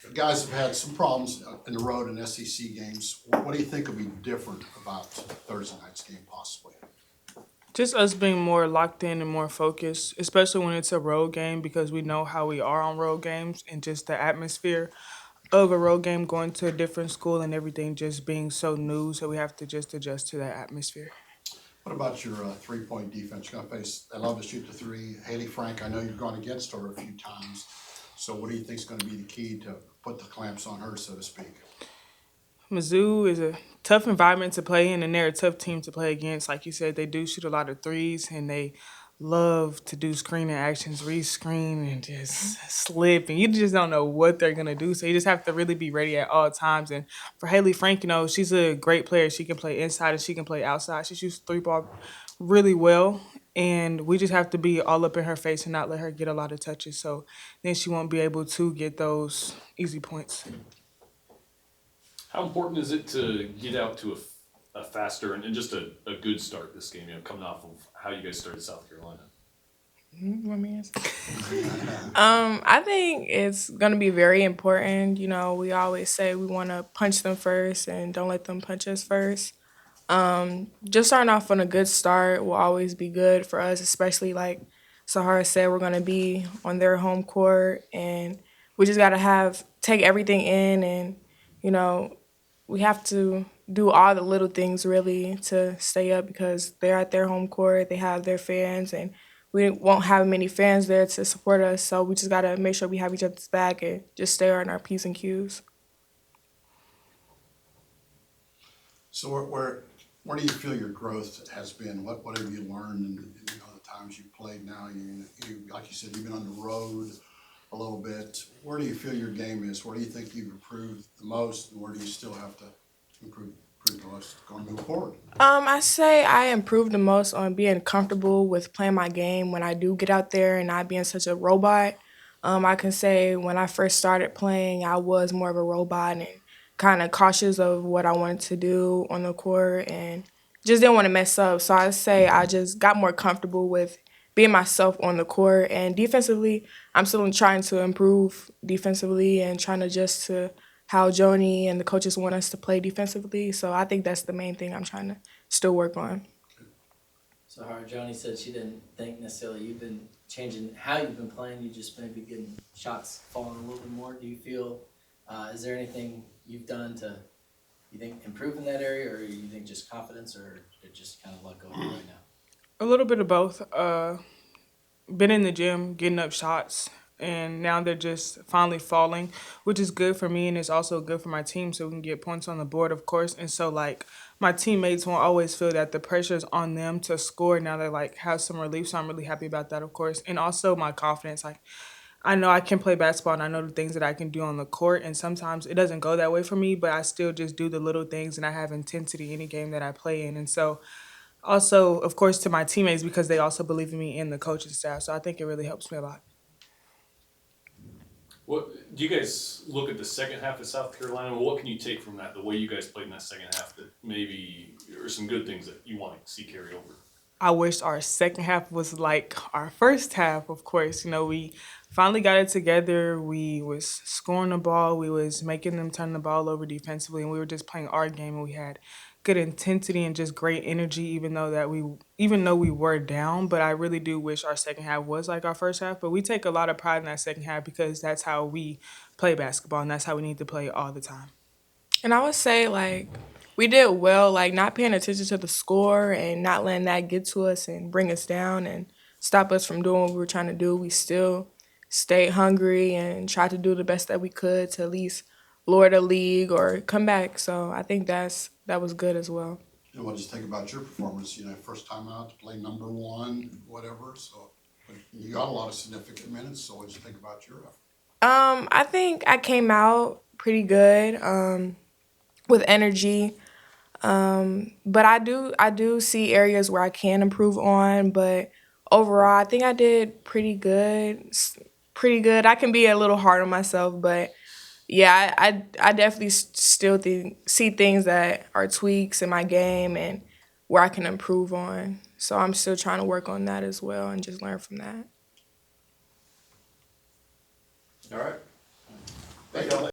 You guys have had some problems in the road in SEC games. What do you think will be different about Thursday night's game possibly? Just us being more locked in and more focused, especially when it's a road game because we know how we are on road games and just the atmosphere of a road game going to a different school and everything just being so new. So we have to just adjust to that atmosphere. What about your three-point defense? You're going to face, they love to shoot the three. Haley Frank, I know you've gone against her a few times. So what do you think is going to be the key to put the clamps on her, so to speak? Mizzou is a tough environment to play in, and they're a tough team to play against. Like you said, they do shoot a lot of threes, and they love to do screening actions, re-screen, and just slip, and you just don't know what they're gonna do. So you just have to really be ready at all times. And for Haley Frank, she's a great player. She can play inside and she can play outside. She shoots three ball really well, and we just have to be all up in her face and not let her get a lot of touches. So then she won't be able to get those easy points. How important is it to get out to a faster and just a good start this game, coming off of how you guys started South Carolina? You want me to answer? I think it's gonna be very important. We always say we want to punch them first and don't let them punch us first. Just starting off on a good start will always be good for us, especially like Sahara said, we're gonna be on their home court, and we just gotta take everything in, and you know we have to do all the little things really to stay up because they're at their home court, they have their fans, and we won't have many fans there to support us. So we just gotta make sure we have each other's back and just stay on our P's and Q's. So where do you feel your growth has been? What have you learned in the times you've played now? You like you said, you've been on the road a little bit. Where do you feel your game is? Where do you think you've improved the most, and where do you still have to improve the most going to move forward? I say I improved the most on being comfortable with playing my game when I do get out there and not being such a robot. I can say when I first started playing, I was more of a robot and kind of cautious of what I wanted to do on the court and just didn't want to mess up. So I say I just got more comfortable with being myself on the court. And defensively, I'm still trying to improve defensively and trying to adjust to how Joni and the coaches want us to play defensively. So I think that's the main thing I'm trying to still work on. So how Joni said she didn't think necessarily you've been changing how you've been playing. You just maybe getting shots falling a little bit more. Do you feel, is there anything you've done to, you think, improve in that area, or you think just confidence, or just kind of let go of it right now? A little bit of both. Been in the gym, getting up shots, and now they're just finally falling, which is good for me and it's also good for my team so we can get points on the board, of course. And so, like, my teammates won't always feel that the pressure's on them to score. Now they, like, have some relief, so I'm really happy about that, of course. And also my confidence. Like, I know I can play basketball and I know the things that I can do on the court, and sometimes it doesn't go that way for me, but I still just do the little things and I have intensity any game that I play in. And so also, of course, to my teammates because they also believe in me and the coaching staff. So I think it really helps me a lot. What do you guys look at the second half of South Carolina? What can you take from that, the way you guys played in that second half, that maybe are some good things that you want to see carry over? I wish our second half was like our first half, of course. We finally got it together. We was scoring the ball. We was making them turn the ball over defensively, and we were just playing our game, and we had good intensity and just great energy even though we were down. But I really do wish our second half was like our first half. But we take a lot of pride in that second half because that's how we play basketball, and that's how we need to play all the time. And I would say, like, we did well, like, not paying attention to the score and not letting that get to us and bring us down and stop us from doing what we were trying to do. We still stayed hungry and tried to do the best that we could to at least lower the league or come back. So I think that was good as well. And what do you think about your performance? First time out to play number one, whatever. So but you got a lot of significant minutes. So what do you think about your effort? I think I came out pretty good with energy. But I do see areas where I can improve on, but overall I think I did pretty good. Pretty good. I can be a little hard on myself, but yeah, I definitely still see things that are tweaks in my game and where I can improve on. So I'm still trying to work on that as well and just learn from that. All right. Thank you.